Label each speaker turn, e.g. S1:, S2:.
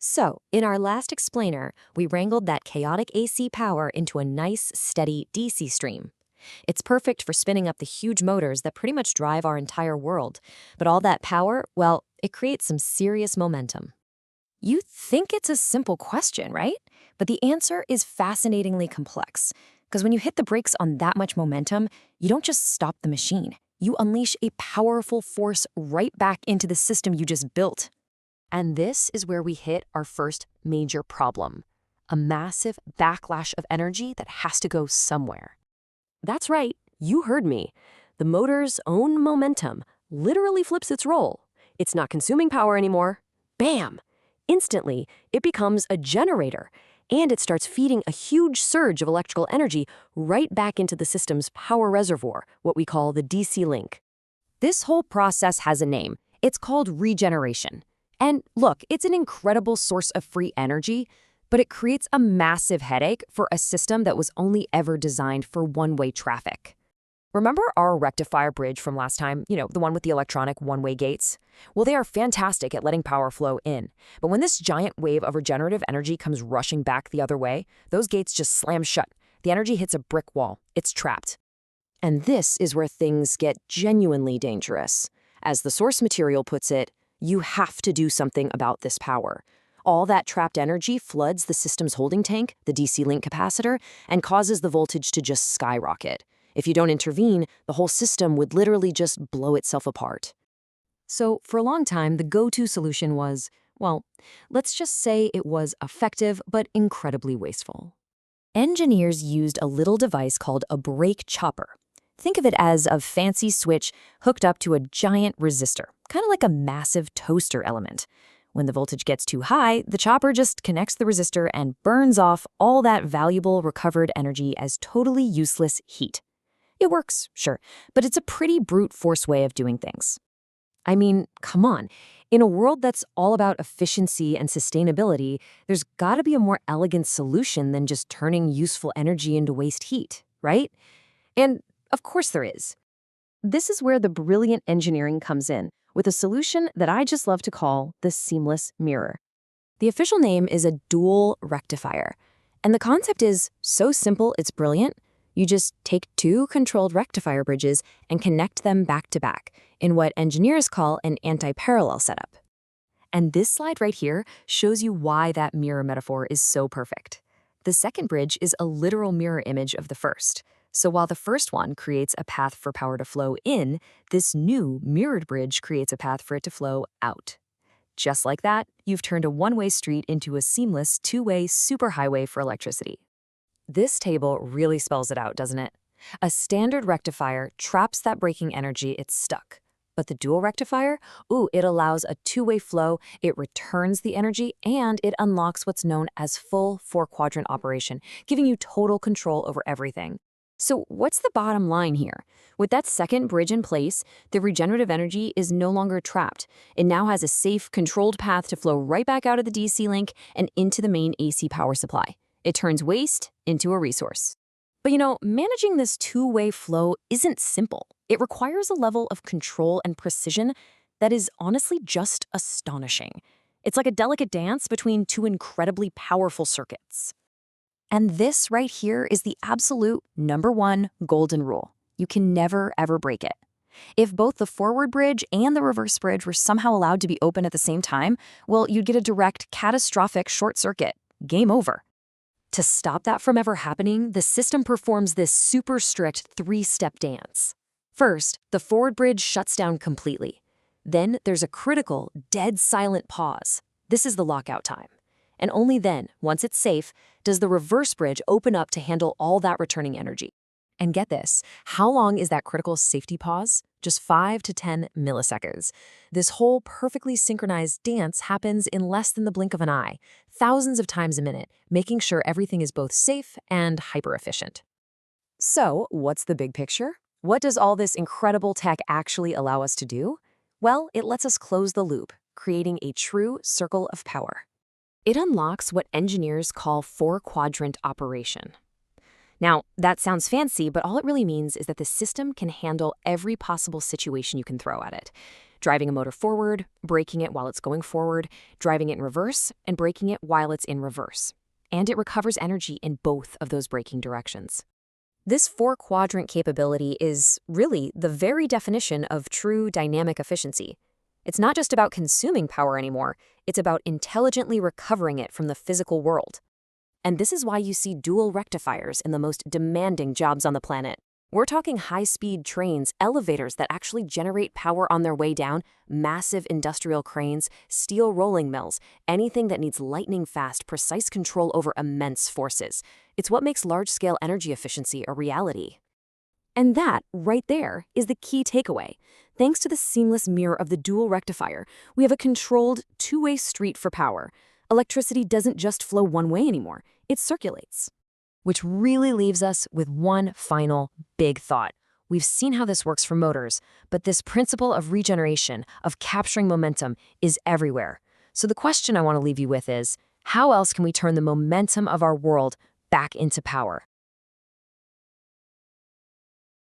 S1: So, in our last explainer, we wrangled that chaotic AC power into a nice, steady DC stream. It's perfect for spinning up the huge motors that pretty much drive our entire world. But all that power, well, it creates some serious momentum. You think it's a simple question, right? But the answer is fascinatingly complex. Because when you hit the brakes on that much momentum, you don't just stop the machine. You unleash a powerful force right back into the system you just built. And this is where we hit our first major problem, a massive backlash of energy that has to go somewhere. That's right, you heard me. The motor's own momentum literally flips its role. It's not consuming power anymore. Bam! Instantly, it becomes a generator, and it starts feeding a huge surge of electrical energy right back into the system's power reservoir, what we call the DC link. This whole process has a name. It's called regeneration. And look, it's an incredible source of free energy, but it creates a massive headache for a system that was only ever designed for one-way traffic. Remember our rectifier bridge from last time? The one with the electronic one-way gates? Well, they are fantastic at letting power flow in. But when this giant wave of regenerative energy comes rushing back the other way, those gates just slam shut. The energy hits a brick wall. It's trapped. And this is where things get genuinely dangerous. As the source material puts it, you have to do something about this power. All that trapped energy floods the system's holding tank, the DC link capacitor, and causes the voltage to just skyrocket. If you don't intervene, the whole system would literally just blow itself apart. So for a long time, the go-to solution was, well, let's just say it was effective but incredibly wasteful. Engineers used a little device called a brake chopper. Think of it as a fancy switch hooked up to a giant resistor, kind of like a massive toaster element. When the voltage gets too high, the chopper just connects the resistor and burns off all that valuable recovered energy as totally useless heat. It works, sure, but it's a pretty brute force way of doing things. I mean, come on. In a world that's all about efficiency and sustainability, there's gotta be a more elegant solution than just turning useful energy into waste heat, right? And of course there is. This is where the brilliant engineering comes in, with a solution that I just love to call the seamless mirror. The official name is a dual rectifier, and the concept is so simple it's brilliant. You just take two controlled rectifier bridges and connect them back to back in what engineers call an anti-parallel setup. And this slide right here shows you why that mirror metaphor is so perfect. The second bridge is a literal mirror image of the first. So while the first one creates a path for power to flow in, this new mirrored bridge creates a path for it to flow out. Just like that, you've turned a one-way street into a seamless two-way superhighway for electricity. This table really spells it out, doesn't it? A standard rectifier traps that braking energy it's stuck. But the dual rectifier, it allows a two-way flow, it returns the energy, and it unlocks what's known as full four-quadrant operation, giving you total control over everything. So what's the bottom line here? With that second bridge in place, the regenerative energy is no longer trapped. It now has a safe, controlled path to flow right back out of the DC link and into the main AC power supply. It turns waste into a resource. But managing this two-way flow isn't simple. It requires a level of control and precision that is honestly just astonishing. It's like a delicate dance between two incredibly powerful circuits. And this right here is the absolute #1 golden rule. You can never, ever break it. If both the forward bridge and the reverse bridge were somehow allowed to be open at the same time, well, you'd get a direct, catastrophic short circuit. Game over. To stop that from ever happening, the system performs this super strict three-step dance. First, the forward bridge shuts down completely. Then there's a critical, dead silent pause. This is the lockout time. And only then, once it's safe, does the reverse bridge open up to handle all that returning energy. And get this, how long is that critical safety pause? Just 5 to 10 milliseconds. This whole perfectly synchronized dance happens in less than the blink of an eye, thousands of times a minute, making sure everything is both safe and hyper-efficient. So, what's the big picture? What does all this incredible tech actually allow us to do? Well, it lets us close the loop, creating a true circle of power. It unlocks what engineers call four-quadrant operation. Now, that sounds fancy, but all it really means is that the system can handle every possible situation you can throw at it. driving a motor forward, braking it while it's going forward, driving it in reverse, and braking it while it's in reverse. And it recovers energy in both of those braking directions. This four-quadrant capability is really the very definition of true dynamic efficiency. It's not just about consuming power anymore, it's about intelligently recovering it from the physical world. And this is why you see dual rectifiers in the most demanding jobs on the planet. We're talking high-speed trains, elevators that actually generate power on their way down, massive industrial cranes, steel rolling mills, anything that needs lightning-fast, precise control over immense forces. It's what makes large-scale energy efficiency a reality. And that, right there, is the key takeaway. Thanks to the seamless mirror of the dual rectifier, we have a controlled, two-way street for power. Electricity doesn't just flow one way anymore, it circulates. Which really leaves us with one final big thought. We've seen how this works for motors, but this principle of regeneration, of capturing momentum, is everywhere. So the question I want to leave you with is, how else can we turn the momentum of our world back into power?